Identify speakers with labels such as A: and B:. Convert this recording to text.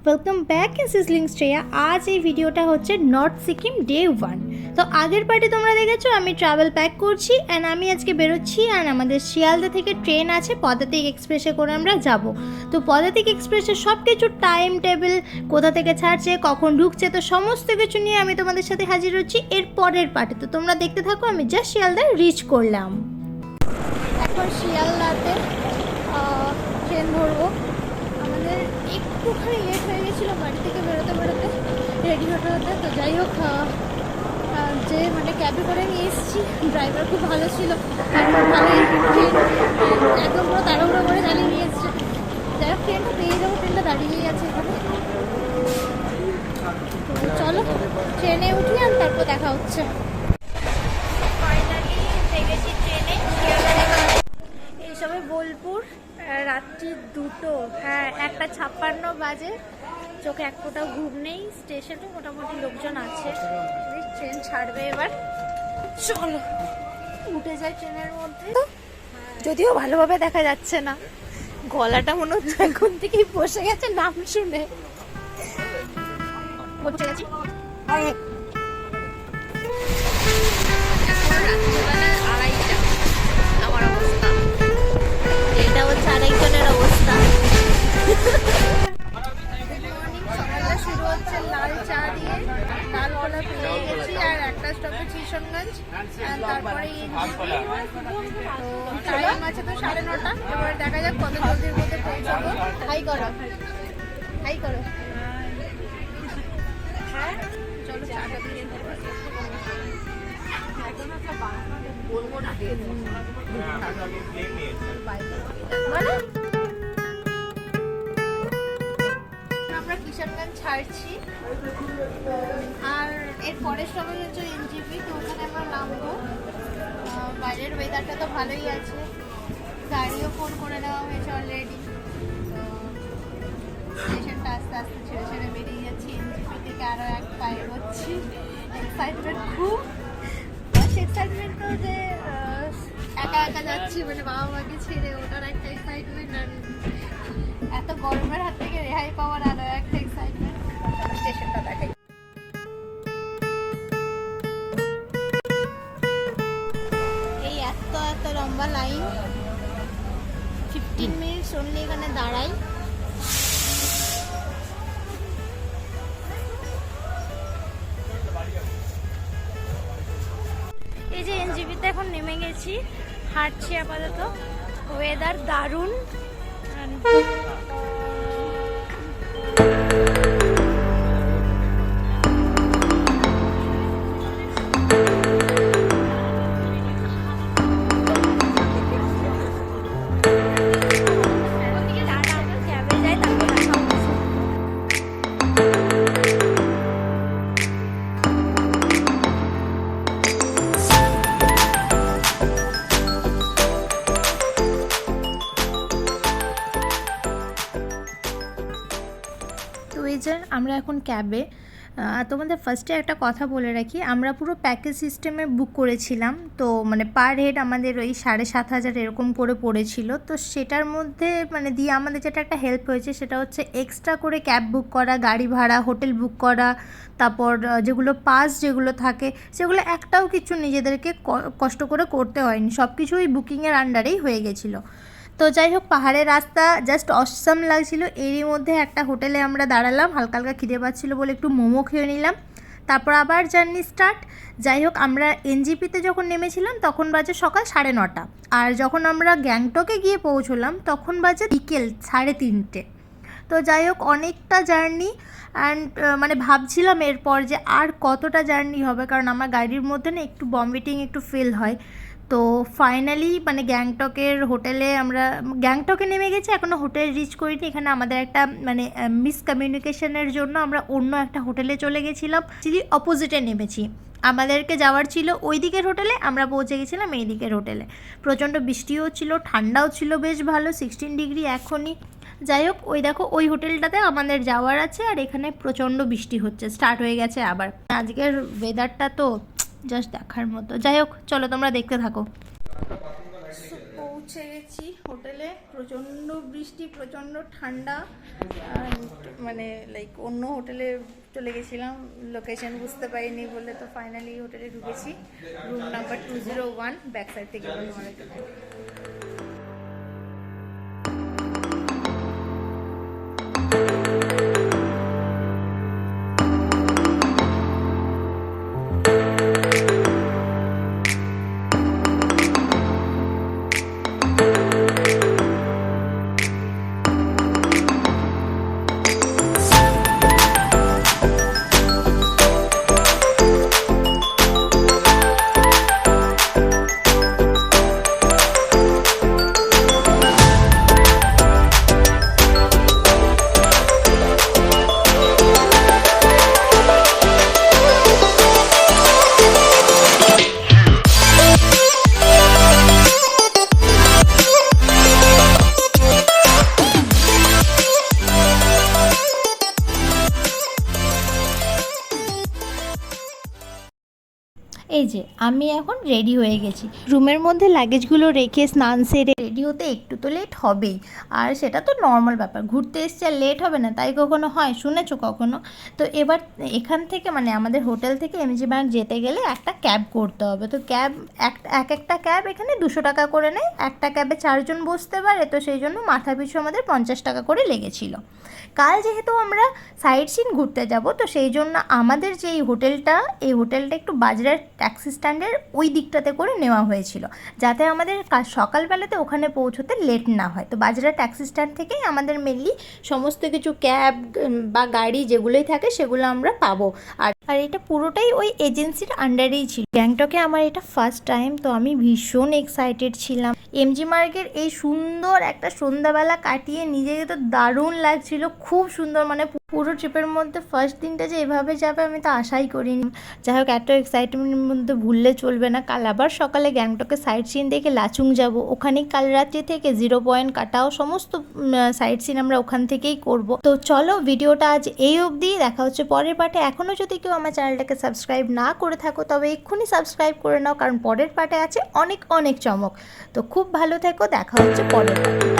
A: Welcome back in sizzling Shreya. আজ এই ভিডিওটা হচ্ছে নর্থ সিকিম ডে 1। তো আগের পার্টি তোমরা দেখেছো আমি ট্রাভেল প্যাক করছি অ্যান্ড আমি আজকে বেরোচ্ছি অ্যান্ড আমাদের শিয়ালদা থেকে ট্রেন আছে পদাতিক এক্সপ্রেসে করে আমরা যাব। তো পদাতিক এক্সপ্রেসের সব কিছু টাইম টেবিল, কোথা থেকে ছাড়ছে, কখন ঢুকছে, তো সমস্ত কিছু নিয়ে আমি তোমাদের সাথে হাজির হচ্ছি এর পরের পার্টি। তো তোমরা দেখতে থাকো। আমি জাস্ট শিয়ালদা রিচ করলাম, এখন শিয়ালদাতে ট্রেন ধরবো। আমাদের একটুখানি লেট হয়ে গেছিলো বাড়ি থেকে বেরোতে রেডি হতে হতে। তো যাই হোক, যে মানে ক্যাবে করে নিয়ে এসেছি, ড্রাইভার খুব ভালো ছিল, ভালোই একদম পুরো তাড়াহুড়ো করে চালিয়ে নিয়ে এসছে। যাই হোক, ট্রেনটা পেয়ে যাবো, ট্রেনটা দাঁড়িয়েই আছে এখানে। তো চলো ট্রেনে উঠি আর তারপর দেখা হচ্ছে। ফাইনালি গেছি ট্রেনে। এইসবে বোলপুর, রাত্রি 2টো, হ্যাঁ 1:56 বাজে। চোখে এক ফোঁটাও ঘুম নেই। স্টেশনে মোটামুটি লোকজন আছে। ট্রেন ছাড়বে এবার, চলো উঠে যাই ট্রেনের মধ্যে। যদিও ভালোভাবে দেখা যাচ্ছে না, গলাটা মনে হচ্ছে এখন থেকেই বসে গেছে নাম শুনে। বসে গেছি। আড়াইটা আমার অবস্থা, এটা হচ্ছে আরেকজনের অবস্থা। সকালটা শুরু হচ্ছে লাল চা দিয়ে, লাল কলা পেয়ে গেছি আর একটা স্টপে কিশনগঞ্জ, তারপরে টাইম আছে তো 9:30। এবার দেখা যাক কত জলদির মধ্যে পৌঁছাবো। হাই করো, হাই করো। হ্যাঁ চলো চাটা দিয়ে আমরা কিশনগঞ্জ ছাড়ছি আর এর পরের স্টপেজ হচ্ছে এনজিপি। তো ওখানে আমরা নামবো। বাইরের ওয়েদারটা তো ভালোই আছে, গাড়িও ফোন করে নেওয়া হয়েছে অলরেডি। তো স্টেশনটা আস্তে আস্তে ছেড়ে ছেড়ে বেরিয়ে যাচ্ছি। এনজিপি থেকে আরও এক পায়ে হচ্ছি। এক্সাইটমেন্ট খুব, এক্সাইটমেন্ট তো যে একা একা যাচ্ছি, মানে বাবা মাকে ছেড়ে, ওটার একটা এক্সাইটমেন্ট। আর এত গরমের হাত থেকে রেহাই পাওয়ার আরও একটা এক্সাইটমেন্ট। স্টেশনটা দেখাই। এই এত লম্বা লাইন, 15 মিনিটস অনলি এখানে দাঁড়াই। এই যে এনজিপিতে এখন নেমে গেছি, হাঁটছি আপাতত। ওয়েদার দারুণ। তো এই যে আমরা এখন ক্যাবে। তোমাদের ফার্স্টে একটা কথা বলে রাখি, আমরা পুরো প্যাকেজ সিস্টেমে বুক করেছিলাম। তো মানে পার হেড আমাদের ওই 7,500 এরকম করে পড়েছিল। তো সেটার মধ্যে মানে দিয়ে আমাদের যেটা একটা হেল্প হয়েছে সেটা হচ্ছে এক্সট্রা করে ক্যাব বুক করা, গাড়ি ভাড়া, হোটেল বুক করা, তারপর যেগুলো পাস যেগুলো থাকে সেগুলো একটাও কিছু নিজেদেরকে কষ্ট করে করতে হয়নি, সব কিছু ওই বুকিংয়ের আন্ডারেই হয়ে গেছিলো। তো যাই হোক, পাহাড়ের রাস্তা জাস্ট অসম লাগছিল। এরই মধ্যে একটা হোটেলে আমরা দাঁড়ালাম, হালকা হালকা খিদে পাচ্ছিলো বলে একটু মোমো খেয়ে নিলাম, তারপর আবার জার্নি স্টার্ট। যাই হোক, আমরা এনজিপিতে যখন নেমেছিলাম তখন বাজে সকাল 9:30, আর যখন আমরা গ্যাংটকে গিয়ে পৌঁছলাম তখন বাজে বিকেল 3:30। তো যাই হোক, অনেকটা জার্নি। অ্যান্ড মানে ভাবছিলাম এরপর যে আর কতটা জার্নি হবে, কারণ আমার গাড়ির মধ্যে না একটু ভমিটিং একটু ফিল হয়। তো ফাইনালি মানে গ্যাংটকের হোটেলে আমরা গ্যাংটকে নেমে গেছি, এখনও হোটেল রিচ করিনি। এখানে আমাদের একটা মানে মিসকমিউনিকেশনের জন্য আমরা অন্য একটা হোটেলে চলে গেছিলাম, অ্যাকচুয়ালি অপোজিটে নেমেছি। আমাদেরকে যাওয়ার ছিল ওই দিকের হোটেলে, আমরা পৌঁছে গেছিলাম এই দিকের হোটেলে। প্রচণ্ড বৃষ্টিও ছিল, ঠান্ডাও ছিল বেশ ভালো, 16 ডিগ্রি এখনই। যাই হোক, ওই দেখো ওই হোটেলটাতে আমাদের যাওয়ার আছে, আর এখানে প্রচণ্ড বৃষ্টি হচ্ছে, স্টার্ট হয়ে গেছে আবার। আজকের ওয়েদারটা তো জাস্ট দেখার মতো। যাই হোক, চলো তোমরা দেখতে থাকো। পৌঁছে গেছি হোটেলে প্রচণ্ড বৃষ্টি, প্রচণ্ড ঠান্ডা, মানে লাইক অন্য হোটেলে চলে গেছিলাম, লোকেশন বুঝতে পারিনি বলে। তো ফাইনালি হোটেলে ঢুকেছি, রুম নাম্বার 201, ব্যাক সাইড থেকে এই যে আমি এখন রেডি হয়ে গেছি। রুমের মধ্যে লাগেজগুলো রেখে স্নান সেরে রেডি হতে একটু তো লেট হবেই, আর সেটা তো নর্মাল ব্যাপার, ঘুরতে এসছে আর লেট হবে না তাই কখনো হয়? শুনেছো কখনো? তো এবার এখান থেকে মানে আমাদের হোটেল থেকে এমজি ব্যাংক যেতে গেলে একটা ক্যাব করতে হবে। তো ক্যাব একটা ক্যাব এখানে 200 টাকা করে নেয়, একটা ক্যাবে 4 জন বসতে পারে, তো সেই জন্য মাথা পিছু আমাদের 50 টাকা করে লেগেছিল। কাল যেহেতু আমরা সাইট সিন ঘুরতে যাব, তো সেই জন্য আমাদের যে এই হোটেলটা একটু বাজারের ট্যাক্সি স্ট্যান্ডের ওই দিকটাতে করে নেওয়া হয়েছিল, যাতে আমাদের সকালবেলাতে ওখানে পৌঁছতে লেট না হয়। তো বাজারের ট্যাক্সি স্ট্যান্ড থেকেই আমাদের মেনলি সমস্ত কিছু ক্যাব বা গাড়ি যেগুলোই থাকে সেগুলো আমরা পাবো। আর এটা পুরোটাই ওই এজেন্সির আন্ডারেই ছিল। গ্যাংটকে আমার এটা ফার্স্ট টাইম, তো আমি ভীষণ এক্সাইটেড ছিলাম। এমজি মার্গের এই সুন্দর একটা সন্ধ্যাবেলা কাটিয়ে নিজেকে তো দারুণ লাগছিল, খুব সুন্দর। মানে পুরো ট্রিপের মধ্যে ফার্স্ট দিনটা যে এভাবে যাবে আমি তো আশাই করিনি। যাই হোক, এত এক্সাইটমেন্টের মধ্যে ভুললে চলবে না। কাল আবার সকালে গ্যাংটকে সাইট সিন দেখে লাচুং যাব, ওখানে কাল রাত্রি থেকে 0 পয়েন্ট কাটাও সমস্ত সাইট সিন আমরা ওখান থেকেই করব। তো চলো, ভিডিওটা আজ এই অবধি, দেখা হচ্ছে পরের পার্টে। এখনও যদি কেউ আমার চ্যানেলটাকে সাবস্ক্রাইব না করে থাকো তবে এক্ষুনি সাবস্ক্রাইব করে নাও, কারণ পরের পার্টে আছে অনেক অনেক চমক। তো খুব ভালো থেকো, দেখা হচ্ছে পরের পার্টে।